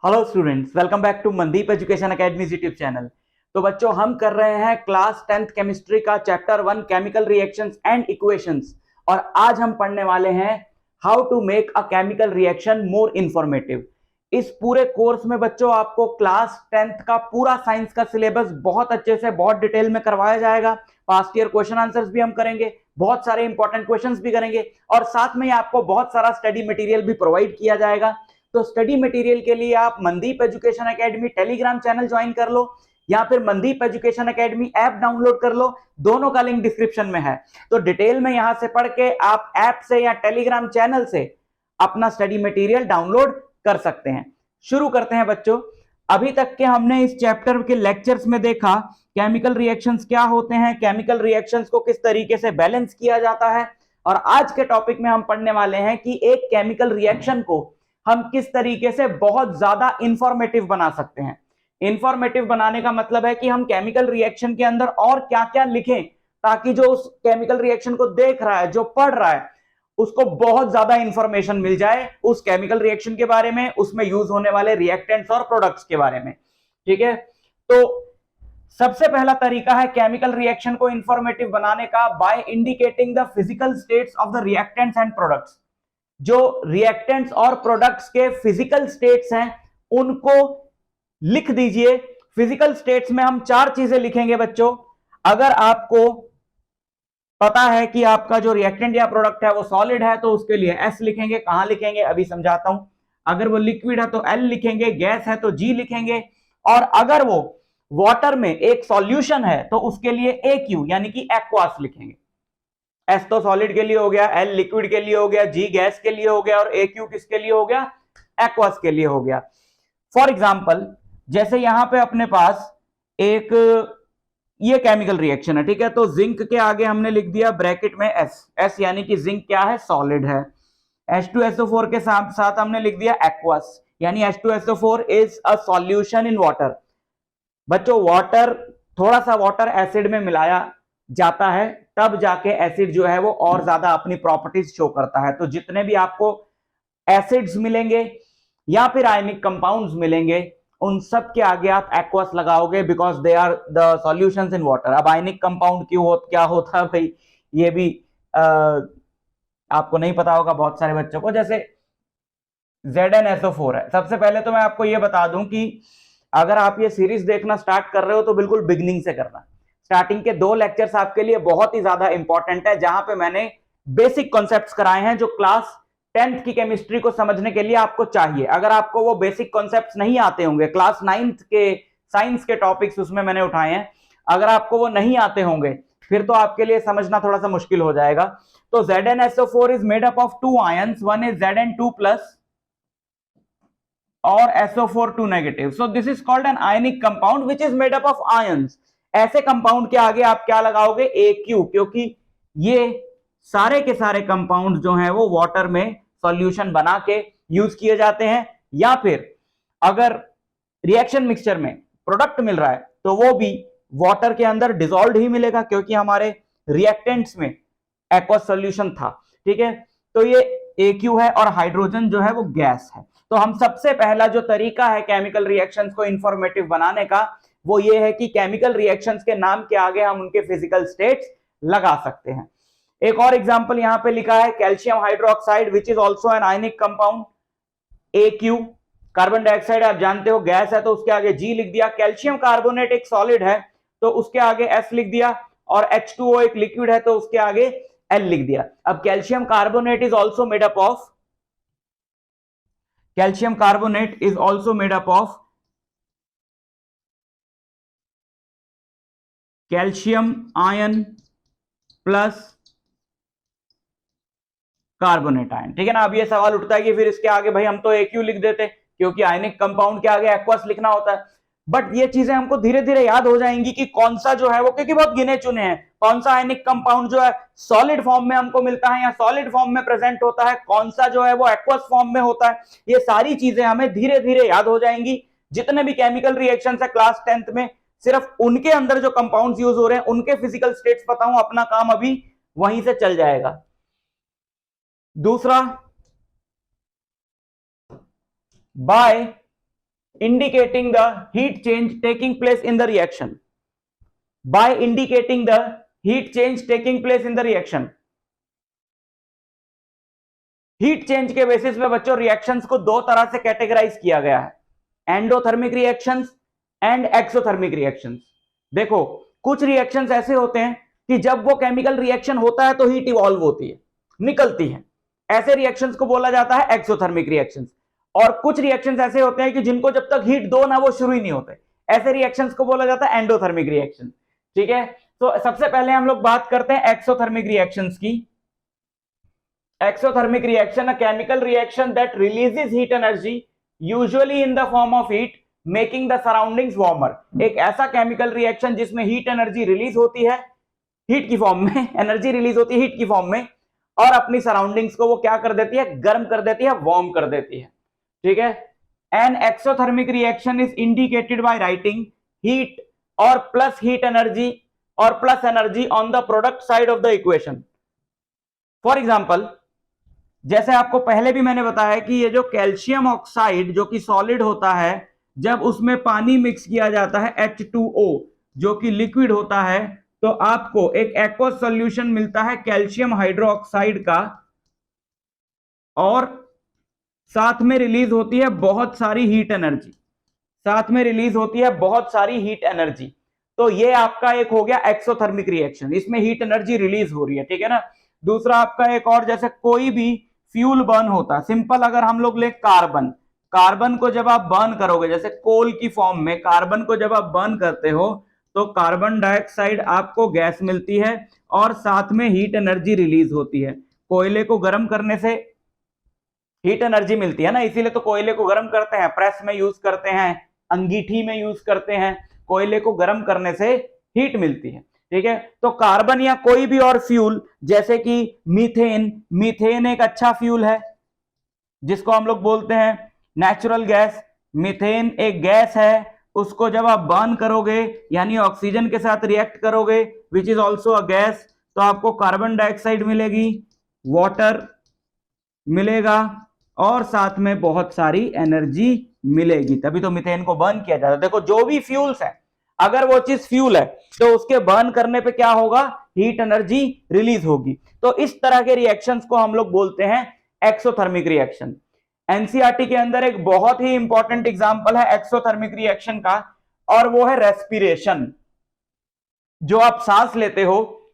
Hello students, welcome back to Mandeep education academy YouTube channel. तो बच्चों, हम कर रहे हैं क्लास 10th केमिस्ट्री का chapter 1 chemical reactions and equations. और आज हम पढ़ने वाले हैं how to make a chemical reaction more informative. इस पूरे कोर्स में बच्चों आपको क्लास 10th का पूरा साइंस का सिलेबस बहुत अच्छे से बहुत डिटेल में करवाया जाएगा। पास्ट ईयर क्वेश्चन आंसर्स भी हम करेंगे, बहुत सारे इंपॉर्टेंट क्वेश्चंस भी करेंगे और साथ में आपको बहुत सारा स्टडी मटेरियल भी प्रोवाइड किया जाएगा। तो स्टडी मटेरियल के लिए आप Mandeep education academy Telegram channel join कर लो या फिर Mandeep education academy app download कर लो। दोनों का लिंक डिस्क्रिप्शन में है। तो डिटेल में यहां से पढ़ के आप ऐप से या टेलीग्राम चैनल से अपना स्टडी मटेरियल डाउनलोड कर सकते हैं। शुरू करते हैं बच्चों। अभी तक के हमने इस चैप्टर के लेक्चर्स में देखा केमिकल रिएक्शंस क्या होते हैं, केमिकल रिएक्शंस को किस तरीके से बैलेंस किया जाता है। और आज के टॉपिक में हम पढ़ने वाले हैं कि एक केमिकल रिएक्शन को हम किस तरीके से बहुत ज्यादा इंफॉर्मेटिव बना सकते हैं। इंफॉर्मेटिव बनाने का मतलब है कि हम केमिकल रिएक्शन के अंदर और क्या क्या लिखें ताकि जो उस केमिकल रिएक्शन को देख रहा है, जो पढ़ रहा है, उसको बहुत ज्यादा इंफॉर्मेशन मिल जाए उस केमिकल रिएक्शन के बारे में, उसमें यूज होने वाले रिएक्टेंट्स और प्रोडक्ट्स के बारे में। ठीक है, तो सबसे पहला तरीका है केमिकल रिएक्शन को इंफॉर्मेटिव बनाने का by indicating the physical states of the reactants and products. जो रिएक्टेंट्स और प्रोडक्ट्स के फिजिकल स्टेट्स हैं उनको लिख दीजिए। फिजिकल स्टेट्स में हम चार चीजें लिखेंगे बच्चों। अगर आपको पता है कि आपका जो रिएक्टेंट या प्रोडक्ट है वो सॉलिड है तो उसके लिए एस लिखेंगे। कहां लिखेंगे अभी समझाता हूं। अगर वो लिक्विड है तो एल लिखेंगे, गैस है तो जी लिखेंगे, और अगर वो वाटर में एक सॉल्यूशन है तो उसके लिए ए क्यू यानी कि एक्वास लिखेंगे। एस तो सॉलिड के लिए हो गया, एल लिक्विड के लिए हो गया, जी गैस के लिए हो गया और ए क्यू किसके लिए हो गया, एक्वास के लिए हो गया। फॉर एग्जाम्पल, जैसे यहां पे अपने पास एक ये केमिकल रिएक्शन है, ठीक है, तो जिंक के आगे हमने लिख दिया ब्रैकेट में एस। एस यानी कि जिंक क्या है, सॉलिड है। H2SO4 के साथ साथ हमने लिख दिया एक्वास, यानी H2SO4 is a solution in water. बच्चों, वाटर, थोड़ा सा वाटर एसिड में मिलाया जाता है तब जाके एसिड जो है वो और ज्यादा अपनी प्रॉपर्टीज शो करता है। तो जितने भी आपको एसिड्स मिलेंगे या फिर आयनिक कंपाउंड्स मिलेंगे उन सब के आगे आप एक्वास लगाओगे because they are the solutions in water. अब आयनिक कंपाउंड क्या होता है भाई, ये भी आपको नहीं पता होगा बहुत सारे बच्चों को। जैसे ZnSO4 है। सबसे पहले तो मैं आपको ये बता दूं कि अगर आप ये सीरीज देखना स्टार्ट कर रहे हो तो बिल्कुल बिगनिंग से करना। स्टार्टिंग के 2 लेक्चर्स आपके लिए बहुत ही ज्यादा इंपॉर्टेंट है जहां पे मैंने बेसिक कॉन्सेप्ट्स कराए हैं जो क्लास 10th की केमिस्ट्री को समझने के लिए आपको चाहिए। अगर आपको वो बेसिक कॉन्सेप्ट्स नहीं आते होंगे, क्लास 9th के साइंस के टॉपिक्स उसमें मैंने उठाए हैं, अगर आपको वो नहीं आते होंगे फिर तो आपके लिए समझना थोड़ा सा मुश्किल हो जाएगा। तो ZnSO4 is made up of 2 ions, one is Zn2 plus और SO4 2 negative. So this is called an ionic compound which is made up of ions. ऐसे कंपाउंड के आगे आप क्या लगाओगे, AQ, क्योंकि ये सारे के सारे कंपाउंड जो हैं वो वाटर में सॉल्यूशन बना के यूज किए जाते हैं, या फिर अगर रिएक्शन मिक्सचर में प्रोडक्ट मिल रहा है तो वो भी वाटर के अंदर डिसॉल्व ही मिलेगा क्योंकि हमारे रिएक्टेंट्स में एक्वस सॉल्यूशन था। ठीक है, तो ये AQ है और हाइड्रोजन जो है वो गैस है। तो हम सबसे पहला जो तरीका है केमिकल रिएक्शंस को इंफॉर्मेटिव बनाने का वो ये है कि केमिकल रिएक्शंस के नाम के आगे हम उनके फिजिकल स्टेट्स लगा सकते हैं। एक और एग्जांपल यहां पे लिखा है calcium hydroxide which is also an ionic compound, AQ। Carbon dioxide आप जानते हो गैस है तो उसके आगे G लिख दिया। कैल्शियम कार्बोनेट एक सॉलिड है तो उसके आगे S लिख दिया, और H2O एक लिक्विड है तो उसके आगे L लिख दिया। अब calcium carbonate is also made up of calcium carbonate is also made up of calcium ion plus carbonate ion. ठीक है ना। अब ये सवाल उठता है कि फिर इसके आगे भाई हम तो AQ लिख देते क्योंकि आयनिक कंपाउंड के आगे एक्वस लिखना होता है। बट ये चीजें हमको धीरे धीरे याद हो जाएंगी कि कौन सा जो है वो, क्योंकि बहुत गिने चुने हैं, कौन सा आयनिक कंपाउंड जो है सॉलिड फॉर्म में हमको मिलता है या सॉलिड फॉर्म में प्रेजेंट होता है, कौन सा जो है वो एक्वस फॉर्म में होता है। ये सारी चीजें हमें धीरे धीरे याद हो जाएंगी। जितने भी केमिकल रिएक्शन है क्लास 10th में, सिर्फ उनके अंदर जो कंपाउंड यूज हो रहे हैं उनके फिजिकल स्टेट्स पता हूं, अपना काम अभी वहीं से चल जाएगा। दूसरा, bye indicating the heat change taking place in the reaction. By indicating the heat change taking place in the reaction. Heat change के बेसिस पे बच्चों रिएक्शंस को दो तरह से कैटेगराइज किया गया है, endothermic reactions and exothermic reactions. देखो कुछ रिएक्शंस ऐसे होते हैं कि जब वो केमिकल रिएक्शन होता है तो हीट इवॉल्व होती है, निकलती है, ऐसे रिएक्शंस को बोला जाता है एक्सोथर्मिक रिएक्शंस। और कुछ रिएक्शंस ऐसे होते हैं कि जिनको जब तक हीट दो ना वो शुरू ही नहीं होते, ऐसे रिएक्शंस को बोला जाता है एंडोथर्मिक रिएक्शन। ठीक है, तो सबसे पहले हम लोग बात करते हैं एक्सोथर्मिक रिएक्शंस की। Exothermic reaction, a chemical reaction that releases heat energy, usually in the form of heat, making the surroundings warmer. एक ऐसा केमिकल रिएक्शन जिसमें हीट एनर्जी रिलीज होती है, हीट की फॉर्म में एनर्जी रिलीज होती है हीट की फॉर्म में, और अपनी सराउंडिंग्स को वो क्या कर देती है, गर्म कर देती है, वार्म कर देती है। ठीक है, N exothermic reaction is indicated by writing heat और प्लस हीट एनर्जी और plus energy on the product side of the equation. For example, जैसे आपको पहले भी मैंने बताया कि ये जो कैल्शियम ऑक्साइड जो कि सॉलिड होता है, जब उसमें पानी मिक्स किया जाता है H2O जो कि लिक्विड होता है, तो आपको एक एक्वस सॉल्यूशन मिलता है कैल्शियम हाइड्रोक्साइड का, और साथ में रिलीज होती है बहुत सारी हीट एनर्जी, साथ में रिलीज होती है बहुत सारी हीट एनर्जी। तो ये आपका एक हो गया एक्सोथर्मिक रिएक्शन, इसमें हीट एनर्जी रिलीज हो रही है। ठीक है ना। दूसरा आपका एक और, जैसे कोई भी फ्यूल बर्न होता है, सिंपल अगर हम लोग ले कार्बन, कार्बन को जब आप बर्न करोगे, जैसे कोल की फॉर्म में कार्बन को जब आप बर्न करते हो तो कार्बन डाइऑक्साइड आपको गैस मिलती है और साथ में हीट एनर्जी रिलीज होती है। कोयले को गर्म करने से हीट एनर्जी मिलती है ना, इसीलिए तो कोयले को गर्म करते हैं, प्रेस में यूज करते हैं, अंगीठी में यूज करते हैं, कोयले को गर्म करने से हीट मिलती है। ठीक है, तो कार्बन या कोई भी और फ्यूल जैसे कि मीथेन, मीथेन एक अच्छा फ्यूल है जिसको हम लोग बोलते हैं नेचुरल गैस। मीथेन एक गैस है, उसको जब आप बर्न करोगे यानी ऑक्सीजन के साथ रिएक्ट करोगे, which is also a gas, तो आपको कार्बन डाइऑक्साइड मिलेगी, वाटर मिलेगा और साथ में बहुत सारी एनर्जी मिलेगी, तभी तो मीथेन को बर्न किया जाता है। देखो जो भी फ्यूल्स है, अगर वो चीज फ्यूल है तो उसके बर्न करने पे क्या होगा, हीट एनर्जी रिलीज होगी। तो इस तरह के रिएक्शंस को हम लोग बोलते हैं एक्सोथर्मिक रिएक्शन। एनसीईआरटी के अंदर एक बहुत ही इंपॉर्टेंट एग्जांपल है एक्सोथर्मिक रिएक्शन का, और वो है रेस्पिरेशन। जो आप सांस लेते हो,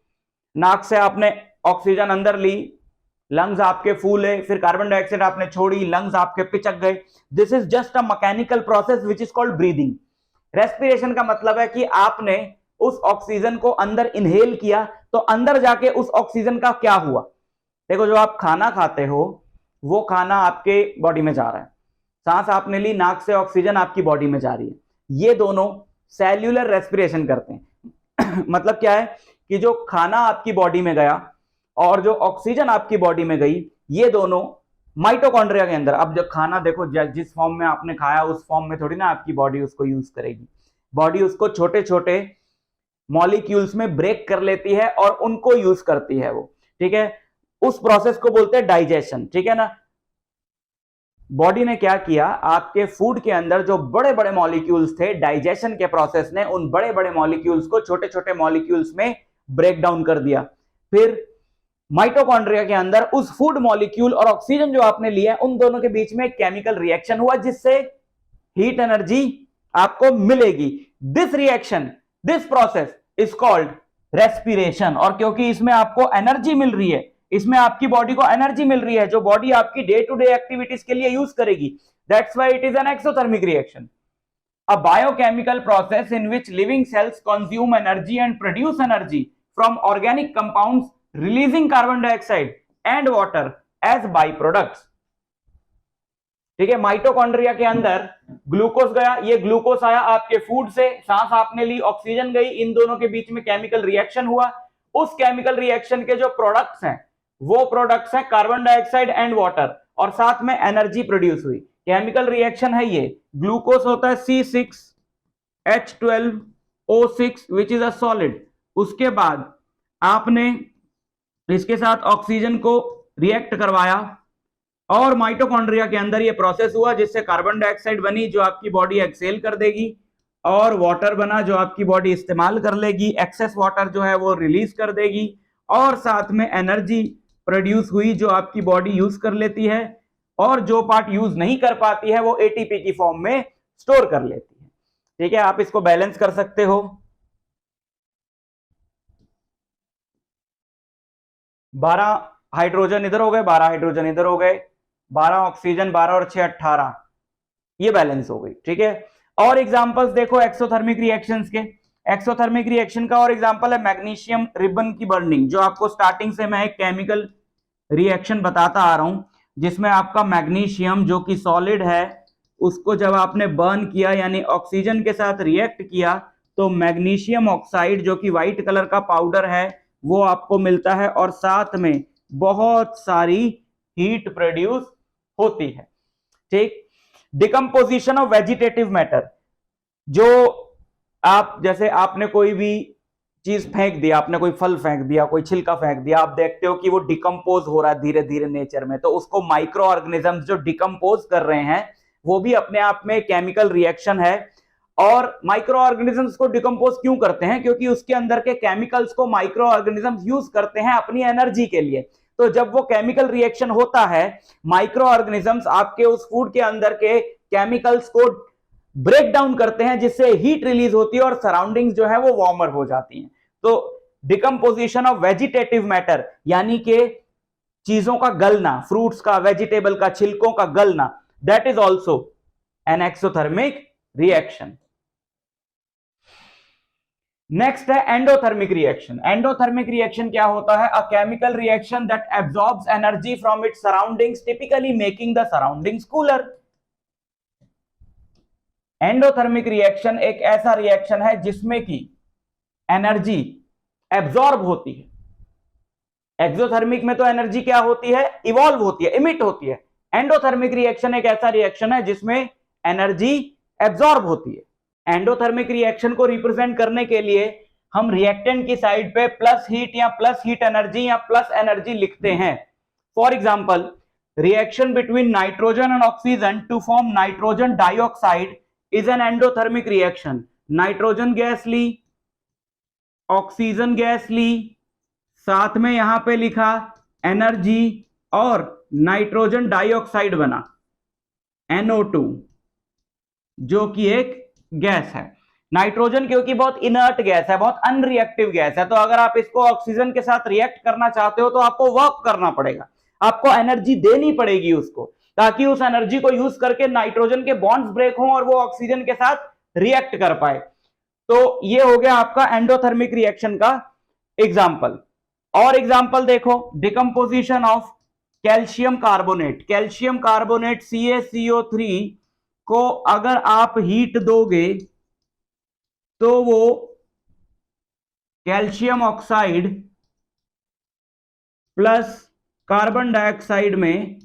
नाक से आपने ऑक्सीजन अंदर ली, लंग्स आपके फूले, फिर कार्बन डाइऑक्साइड आपने छोड़ी, लंग्स आपके पिचक गए। This is just a mechanical process which is called breathing. Respiration का मतलब है कि आपने उस ऑक्सीजन को अंदर इनहेल किया, तो अंदर जाके उस ऑक्सीजन का क्या हुआ। देखो जो आप खाना खाते हो वो खाना आपके बॉडी में जा रहा है, सांस आपने ली, नाक से ऑक्सीजन आपकी बॉडी में जा रही है, ये दोनों सेल्यूलर रेस्पिरेशन करते हैं। मतलब क्या है कि जो खाना आपकी बॉडी में गया और जो ऑक्सीजन आपकी बॉडी में गई, ये दोनों माइटोकॉन्ड्रिया के अंदर, अब जब खाना देखो जिस फॉर्म में आपने खाया उस फॉर्म में थोड़ी ना आपकी बॉडी उसको यूज करेगी, बॉडी उसको छोटे छोटे मॉलिक्यूल्स में ब्रेक कर लेती है और उनको यूज करती है वो। ठीक है, उस प्रोसेस को बोलते हैं डाइजेशन। ठीक है ना। बॉडी ने क्या किया, आपके फूड के अंदर जो बड़े बड़े मॉलिक्यूल्स थे, डाइजेशन के प्रोसेस ने उन बड़े बड़े मॉलिक्यूल्स को छोटे छोटे मॉलिक्यूल्स में ब्रेक डाउन कर दिया। फिर माइटोकॉन्ड्रिया के अंदर उस फूड मॉलिक्यूल और ऑक्सीजन जो आपने लिया, उन दोनों के बीच में केमिकल रिएक्शन हुआ जिससे हीट एनर्जी आपको मिलेगी। This reaction, this process is called respiration. और क्योंकि इसमें आपको एनर्जी मिल रही है, इसमें आपकी बॉडी को एनर्जी मिल रही है जो बॉडी आपकी डे टू डे एक्टिविटीज के लिए यूज करेगी, that's why it is an exothermic reaction, a biochemical process in which living cells consume energy and produce energy from organic compounds releasing carbon dioxide and water as by products. ठीक है, mitochondria के अंदर glucose गया, ये glucose आया आपके food से, सांस आपने ली, ऑक्सीजन गई, इन दोनों के बीच में केमिकल रिएक्शन हुआ। उस केमिकल रिएक्शन के जो प्रोडक्ट्स हैं वो प्रोडक्ट्स हैं कार्बन डाइऑक्साइड एंड वाटर, और साथ में एनर्जी प्रोड्यूस हुई। केमिकल रिएक्शन है ये, ग्लूकोज होता है C6H12O6 which is a solid. उसके बाद आपने इसके साथ ऑक्सीजन को रिएक्ट करवाया, और माइटोकॉन्ड्रिया के अंदर ये प्रोसेस हुआ जिससे कार्बन डाइऑक्साइड बनी जो आपकी बॉडी एक्सेल कर देगी, और वाटर बना जो आपकी बॉडी इस्तेमाल कर लेगी, एक्सेस वाटर जो है वो रिलीज कर देगी, और साथ में एनर्जी प्रोड्यूस हुई जो आपकी बॉडी यूज कर लेती है, और जो पार्ट यूज नहीं कर पाती है वो एटीपी की फॉर्म में स्टोर कर लेती है। ठीक है, आप इसको बैलेंस कर सकते हो। 12 हाइड्रोजन इधर हो गए, 12 हाइड्रोजन इधर हो गए, 12 ऑक्सीजन, 12 और 6 18, ये बैलेंस हो गई। ठीक है, और एग्जांपल्स देखो एक्सोथर्मिक रिएक्शंस के। एक्सोथर्मिक रिएक्शन का और एग्जांपल है मैग्नीशियम रिबन की बर्निंग, जो आपको स्टार्टिंग से मैं एक केमिकल रिएक्शन बताता आ रहा हूं जिसमें आपका मैग्नीशियम जो कि सॉलिड है उसको जब आपने बर्न किया यानी ऑक्सीजन के साथ रिएक्ट किया तो मैग्नीशियम ऑक्साइड जो कि व्हाइट कलर का पाउडर है वो आपको मिलता है, और साथ में बहुत सारी हीट प्रोड्यूस होती है। ठीक, डिकम्पोजिशन ऑफ वेजिटेटिव मैटर, जो आप जैसे आपने कोई भी चीज फेंक दिया, आपने कोई फल फेंक दिया, कोई छिलका फेंक दिया, आप देखते हो कि वो डिकम्पोज हो रहा है धीरे धीरे नेचर में, तो उसको माइक्रो ऑर्गेनिजम्स जो डिकम्पोज कर रहे हैं वो भी अपने आप में केमिकल रिएक्शन है। और माइक्रो ऑर्गेनिजम्स को डिकम्पोज क्यों करते हैं? क्योंकि उसके अंदर के केमिकल्स को माइक्रो ऑर्गेनिजम्स यूज करते हैं अपनी एनर्जी के लिए। तो जब वो केमिकल रिएक्शन होता है, माइक्रो ऑर्गेनिजम्स आपके उस फूड के अंदर के केमिकल्स को ब्रेक डाउन करते हैं जिससे हीट रिलीज होती है और सराउंडिंग्स जो है वो वार्मर हो जाती हैं। तो डिकम्पोजिशन ऑफ वेजिटेटिव मैटर यानी कि चीजों का गलना, फ्रूट्स का, वेजिटेबल का, छिलकों का गलना, that is also an exothermic reaction. Next है एंडोथर्मिक रिएक्शन। एंडोथर्मिक रिएक्शन क्या होता है? A chemical reaction that absorbs energy from its surroundings typically making the surroundings cooler. Endothermic reaction एक ऐसा रिएक्शन है जिसमें की एनर्जी एब्जॉर्ब होती है। एक्सोथर्मिक में तो एनर्जी क्या होती है? इवॉल्व होती है, इमिट होती है। एंडोथर्मिक रिएक्शन एक ऐसा रिएक्शन है जिसमें एनर्जी एब्जॉर्ब होती है। एंडोथर्मिक रिएक्शन को रिप्रेजेंट करने के लिए हम रिएक्टेंट की साइड पे प्लस हीट या प्लस हीट एनर्जी या प्लस एनर्जी लिखते हैं। For example, reaction between nitrogen and oxygen to form nitrogen dioxide is an endothermic reaction. Nitrogen gas ली, ऑक्सीजन गैस ली, साथ में यहां पे लिखा एनर्जी, और नाइट्रोजन डाइऑक्साइड बना NO2 जो कि एक गैस है। नाइट्रोजन क्योंकि बहुत इनर्ट गैस है, बहुत अनरिएक्टिव गैस है, तो अगर आप इसको ऑक्सीजन के साथ रिएक्ट करना चाहते हो तो आपको वर्क करना पड़ेगा, आपको एनर्जी देनी पड़ेगी उसको, ताकि उस एनर्जी को यूज करके नाइट्रोजन के बॉन्ड्स ब्रेक हों और वो ऑक्सीजन के साथ रिएक्ट कर पाए। तो ये हो गया आपका एंडोथर्मिक रिएक्शन का एग्जाम्पल। और एग्जाम्पल देखो, decomposition of calcium carbonate. Calcium carbonate CaCO3 को अगर आप हीट दोगे तो वो calcium oxide plus carbon dioxide में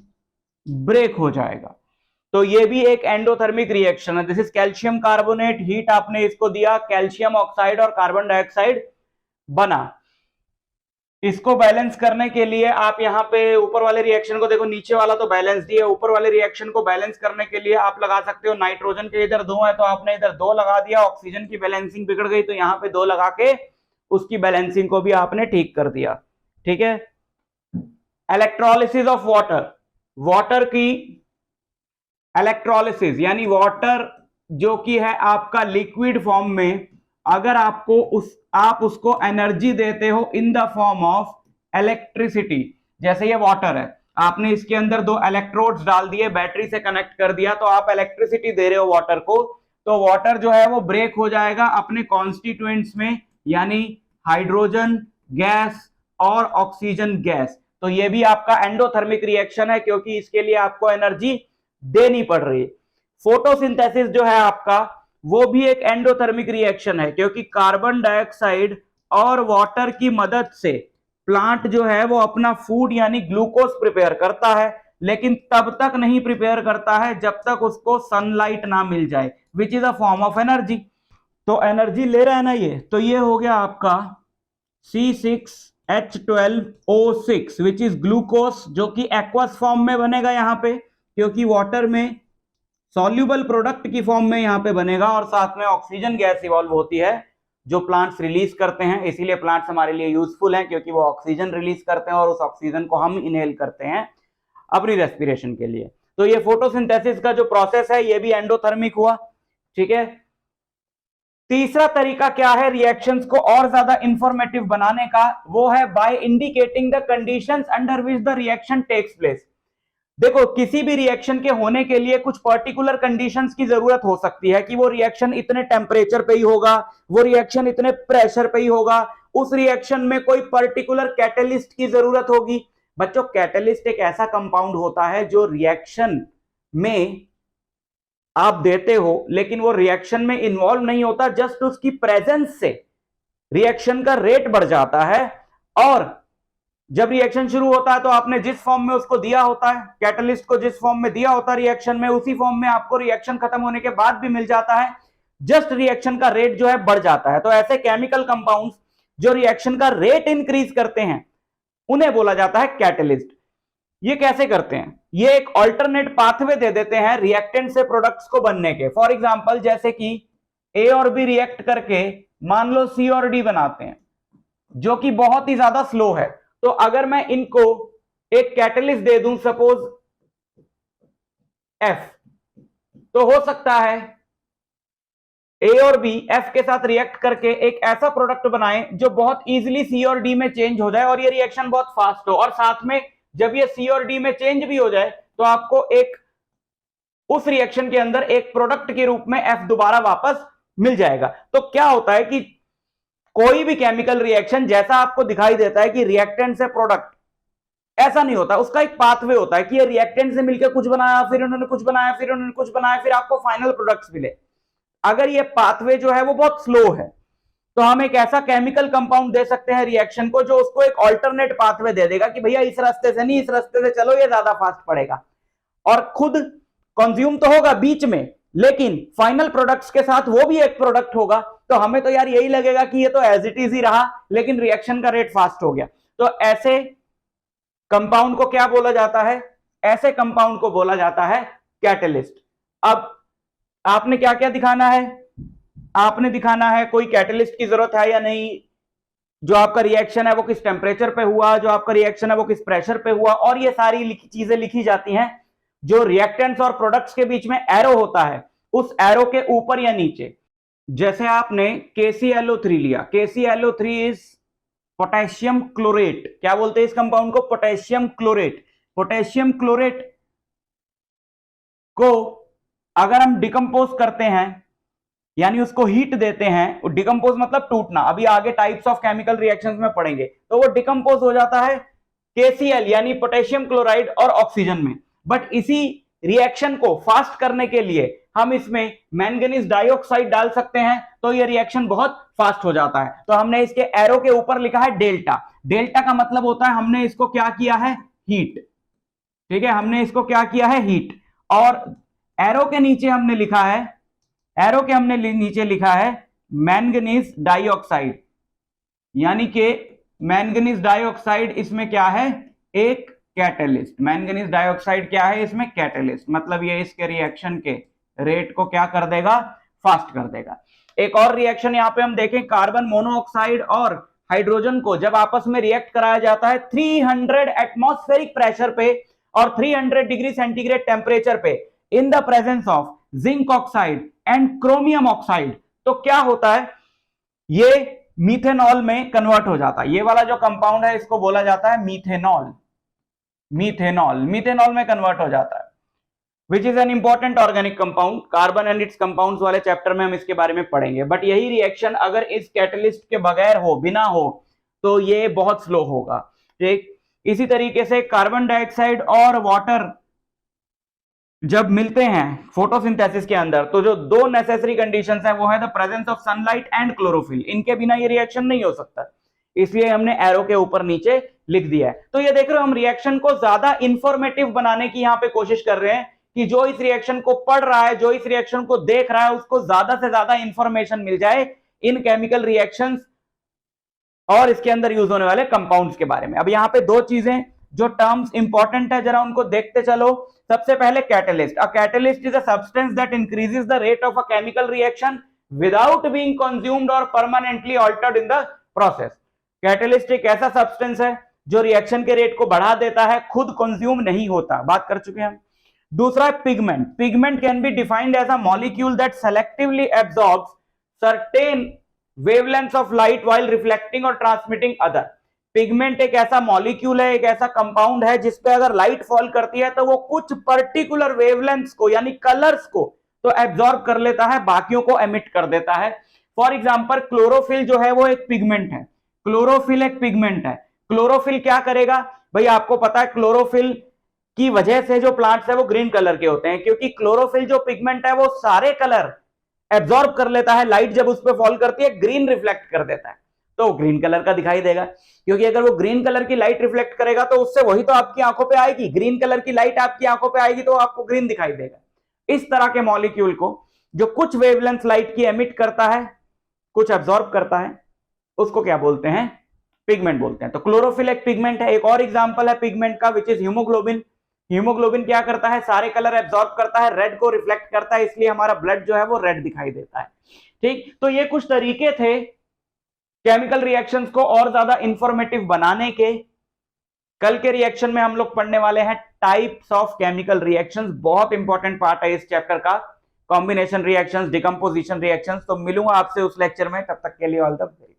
ब्रेक हो जाएगा। तो ये भी एक एंडोथर्मिक रिएक्शन है। This is calcium carbonate, heat आपने इसको दिया, कैल्शियम ऑक्साइड और कार्बन डाइऑक्साइड बना। इसको बैलेंस करने के लिए आप यहाँ पे ऊपर वाले रिएक्शन को देखो, नीचे वाला तो बैलेंस दिया, ऊपर वाले रिएक्शन को बैलेंस करने के लिए आप लगा सकते हो, नाइट्रोजन के इधर 2 है तो आपने इधर 2 लगा दिया, ऑक्सीजन की बैलेंसिंग बिगड़ गई तो यहाँ पे 2 लगा के उसकी बैलेंसिंग को भी आपने ठीक कर दिया। ठीक है, इलेक्ट्रोलिसिस ऑफ वाटर। वाटर की इलेक्ट्रोलिसिस यानी वाटर जो कि है आपका लिक्विड फॉर्म में, अगर आपको आप उसको एनर्जी देते हो in the form of electricity. जैसे ये वाटर है, आपने इसके अंदर 2 इलेक्ट्रोड्स डाल दिए, बैटरी से कनेक्ट कर दिया, तो आप इलेक्ट्रिसिटी दे रहे हो वाटर को, तो वाटर जो है वो ब्रेक हो जाएगा अपने कॉन्स्टिट्यूएंट्स में, यानी हाइड्रोजन गैस और ऑक्सीजन गैस। तो ये भी आपका एंडोथर्मिक रिएक्शन है क्योंकि इसके लिए आपको एनर्जी देनी पड़ रही है। फोटोसिंथेसिस जो है आपका, वो भी एक एंडोथर्मिक रिएक्शन है क्योंकि कार्बन डाइऑक्साइड और वाटर की मदद से प्लांट जो है वो अपना फूड यानी ग्लूकोज प्रिपेयर करता है, लेकिन तब तक नहीं प्रिपेयर करता है जब तक उसको सनलाइट ना मिल जाए, which is a form of energy. तो एनर्जी ले रहा है ना ये, तो ये हो गया आपका H12O6 विच इज ग्लूकोस, जो कि एक्वस फॉर्म में बनेगा यहां पे, क्योंकि वाटर में सॉल्यूबल प्रोडक्ट की फॉर्म में यहां पे बनेगा, और साथ में ऑक्सीजन गैस इवॉल्व होती है जो प्लांट्स रिलीज करते हैं। इसीलिए प्लांट्स हमारे लिए यूजफुल हैं, क्योंकि वो ऑक्सीजन रिलीज करते हैं और उस ऑक्सीजन को हम इनहेल करते हैं अपनी रेस्पिरेशन के लिए। तो ये फोटोसिंथेसिस का जो प्रोसेस है ये भी एंडोथर्मिक हुआ। ठीक है, तीसरा तरीका क्या है रिएक्शंस को और ज्यादा इंफॉर्मेटिव बनाने का, वो है by indicating the conditions under which the reaction takes place. देखो, किसी भी रिएक्शन के होने के लिए कुछ पर्टिकुलर कंडीशंस की जरूरत हो सकती है कि वो रिएक्शन इतने टेम्परेचर पे ही होगा, वो रिएक्शन इतने प्रेशर पे ही होगा, उस रिएक्शन में कोई पर्टिकुलर कैटलिस्ट की जरूरत होगी। बच्चों, कैटलिस्ट एक ऐसा कंपाउंड होता है जो रिएक्शन में आप देते हो लेकिन वो रिएक्शन में इन्वॉल्व नहीं होता, जस्ट उसकी प्रेजेंस से रिएक्शन का रेट बढ़ जाता है। और जब रिएक्शन शुरू होता है तो आपने जिस फॉर्म में उसको दिया होता है, कैटलिस्ट को जिस फॉर्म में दिया होता है रिएक्शन में, उसी फॉर्म में आपको रिएक्शन खत्म होने के बाद भी मिल जाता है, जस्ट रिएक्शन का रेट जो है बढ़ जाता है। तो ऐसे केमिकल कंपाउंड्स जो रिएक्शन का रेट इंक्रीज करते हैं उन्हें बोला जाता है कैटलिस्ट। ये कैसे करते हैं? ये एक ऑल्टरनेट पाथवे दे देते हैं रिएक्टेंट से प्रोडक्ट्स को बनने के। फॉर एग्जांपल, जैसे कि ए और बी रिएक्ट करके मान लो सी और डी बनाते हैं, जो कि बहुत ही ज्यादा स्लो है। तो अगर मैं इनको एक कैटलिस्ट दे दूं, सपोज एफ, तो हो सकता है ए और बी एफ के साथ रिएक्ट करके एक ऐसा प्रोडक्ट बनाएं जो बहुत इजीली सी और डी में चेंज हो जाए और ये रिएक्शन बहुत फास्ट हो, और साथ में जब ये सी और डी में चेंज भी हो जाए तो आपको एक उस रिएक्शन के अंदर एक प्रोडक्ट के रूप में एफ दोबारा वापस मिल जाएगा। तो क्या होता है कि कोई भी केमिकल रिएक्शन जैसा आपको दिखाई देता है कि रिएक्टेंट से प्रोडक्ट, ऐसा नहीं होता, उसका एक पाथवे होता है कि ये रिएक्टेंट से मिलकर कुछ बनाया, फिर उन्होंने कुछ बनाया, फिर उन्होंने कुछ बनाया, फिर आपको फाइनल प्रोडक्ट्स मिले। अगर ये पाथवे जो है वो बहुत स्लो है तो हम एक ऐसा केमिकल कंपाउंड दे सकते हैं रिएक्शन को जो उसको एक ऑल्टरनेट पाथवे दे देगा कि भैया इस रास्ते से नहीं, इस रास्ते से चलो, ये ज्यादा फास्ट पड़ेगा, और खुद कंज्यूम तो होगा बीच में, लेकिन फाइनल प्रोडक्ट्स के साथ वो भी एक प्रोडक्ट होगा। तो हमें तो यार यही लगेगा कि ये तो एज इट इज ही रहा, लेकिन रिएक्शन का रेट फास्ट हो गया। तो ऐसे कंपाउंड को क्या बोला जाता है? ऐसे कंपाउंड को बोला जाता है कैटलिस्ट। अब आपने क्या क्या दिखाना है? आपने दिखाना है कोई कैटलिस्ट की जरूरत है या नहीं, जो आपका रिएक्शन है वो किस टेम्परेचर पे हुआ, जो आपका रिएक्शन है वो किस प्रेशर पे हुआ, और ये सारी चीजें लिखी जाती हैं। जो रिएक्टेंट्स और प्रोडक्ट्स के बीच में एरो होता है, उस एरो के ऊपर या नीचे, जैसे आपने KClO3 लिया, KClO3 इज पोटेशियम क्लोरेट। क्या बोलते हैं इस कंपाउंड को? Potassium chlorate. पोटेशियम क्लोरेट को अगर हम डिकम्पोज करते हैं, यानी उसको हीट देते हैं, डिकम्पोज मतलब टूटना, अभी आगे टाइप्स ऑफ केमिकल रिएक्शंस में पढ़ेंगे, तो वो डिकम्पोज हो जाता है KCl यानी पोटेशियम क्लोराइड और ऑक्सीजन में। बट इसी रिएक्शन को फास्ट करने के लिए हम इसमें मैंगनीज डाइऑक्साइड डाल सकते हैं, तो ये रिएक्शन बहुत फास्ट हो जाता है। तो हमने इसके एरो के ऊपर लिखा है डेल्टा। डेल्टा का मतलब होता है हमने इसको क्या किया है? हीट। ठीक है, हमने इसको क्या किया है? हीट। और एरो के नीचे हमने लिखा है, एरो के हमने नीचे लिखा है मैंगनीज डाइऑक्साइड, यानी कि मैंगनीज डाइऑक्साइड इसमें क्या है? एक कैटलिस्ट। मैंगनीज डाइऑक्साइड क्या है? इसमें कैटलिस्ट, मतलब ये इसके रिएक्शन के रेट को क्या कर देगा? फास्ट कर देगा। एक और रिएक्शन यहां पे हम देखें, कार्बन मोनोऑक्साइड और हाइड्रोजन को जब आपस में रिएक्ट कराया जाता है 300 एटमॉस्फेरिक प्रेशर पे और 300 डिग्री सेंटीग्रेड टेम्परेचर पे, in the presence of zinc oxide and chromium oxide, तो क्या होता है? ये मीथेनॉल में कन्वर्ट हो जाता है। ये वाला जो कंपाउंड है इसको बोला जाता है मीथेनॉल। मीथेनॉल में कन्वर्ट हो जाता है, which is an important organic compound. Carbon and it's compounds वाले चैप्टर में हम इसके बारे में पढ़ेंगे। बट यही रिएक्शन अगर इस कैटलिस्ट के बगैर हो, बिना हो, तो ये बहुत स्लो होगा। ठीक, इसी तरीके से कार्बन डाइऑक्साइड और वाटर जब मिलते हैं फोटोसिंथेसिस के अंदर, तो जो दो नेसेसरी कंडीशंस हैं वो है the presence of sunlight and chlorophyll. इनके बिना ये रिएक्शन नहीं हो सकता, इसलिए हमने एरो के ऊपर नीचे लिख दिया है। तो ये देख रहे हो, हम रिएक्शन को ज्यादा इंफॉर्मेटिव बनाने की यहां पे कोशिश कर रहे हैं कि जो इस रिएक्शन को पढ़ रहा है, जो इस रिएक्शन को देख रहा है, उसको ज्यादा से ज्यादा इंफॉर्मेशन मिल जाए इन केमिकल रिएक्शंस और इसके अंदर यूज होने वाले कंपाउंड्स के बारे में। अब यहाँ पे दो चीजें जो टर्म्स इंपॉर्टेंट है, जरा उनको देखते चलो। सबसे पहले catalyst. A catalyst is a substance that increases the rate of a chemical reaction without being consumed और permanently altered in the process. Catalyst एक ऐसा सब्सटेंस है जो रिएक्शन के रेट को बढ़ा देता है, खुद कंज्यूम नहीं होता, बात कर चुके हैं हम। दूसरा है pigment. Pigment can be defined as a molecule that selectively absorbs certain wavelengths of light while reflecting और ट्रांसमिटिंग अदर। पिगमेंट एक ऐसा मॉलिक्यूल है, एक ऐसा कंपाउंड है जिसपे अगर लाइट फॉल करती है तो वो कुछ पर्टिकुलर वेवलेंथ्स को यानी कलर्स को तो एब्सॉर्ब कर लेता है, बाकियों को एमिट कर देता है। फॉर एग्जांपल क्लोरोफिल जो है वो एक पिगमेंट है। क्लोरोफिल एक पिगमेंट है। क्लोरोफिल क्या करेगा भाई, आपको पता है क्लोरोफिल की वजह से जो प्लांट्स है वो ग्रीन कलर के होते हैं, क्योंकि क्लोरोफिल जो पिगमेंट है वो सारे कलर एब्सॉर्ब कर लेता है। लाइट जब उस पर फॉल करती है ग्रीन रिफ्लेक्ट कर देता है, तो ग्रीन कलर का दिखाई देगा। क्योंकि अगर वो ग्रीन कलर की लाइट रिफ्लेक्ट करेगा तो उससे वही तो आपकी आंखों पे आएगी, ग्रीन कलर की लाइट आपकी आंखों पे आएगी तो आपको ग्रीन दिखाई देगा। इस तरह के मॉलिक्यूल को जो कुछ वेवलेंथ लाइट की एमिट करता है, कुछ एब्सॉर्ब करता है, उसको क्या बोलते हैं, पिगमेंट बोलते हैं। तो क्लोरोफिल एक पिगमेंट है। एक और एग्जांपल है पिगमेंट का विच इज हीमोग्लोबिन। हीमोग्लोबिन क्या करता है, सारे कलर एब्सॉर्ब करता है, रेड को रिफ्लेक्ट करता है, इसलिए हमारा ब्लड जो है वो रेड दिखाई देता है। ठीक, तो ये कुछ तरीके थे केमिकल रिएक्शंस को और ज्यादा इंफॉर्मेटिव बनाने के। कल के रिएक्शन में हम लोग पढ़ने वाले हैं टाइप्स ऑफ केमिकल रिएक्शंस, बहुत इंपॉर्टेंट पार्ट है इस चैप्टर का, कॉम्बिनेशन रिएक्शंस, डिकम्पोजिशन रिएक्शंस। तो मिलूंगा आपसे उस लेक्चर में, तब तक के लिए ऑल द बेस्ट।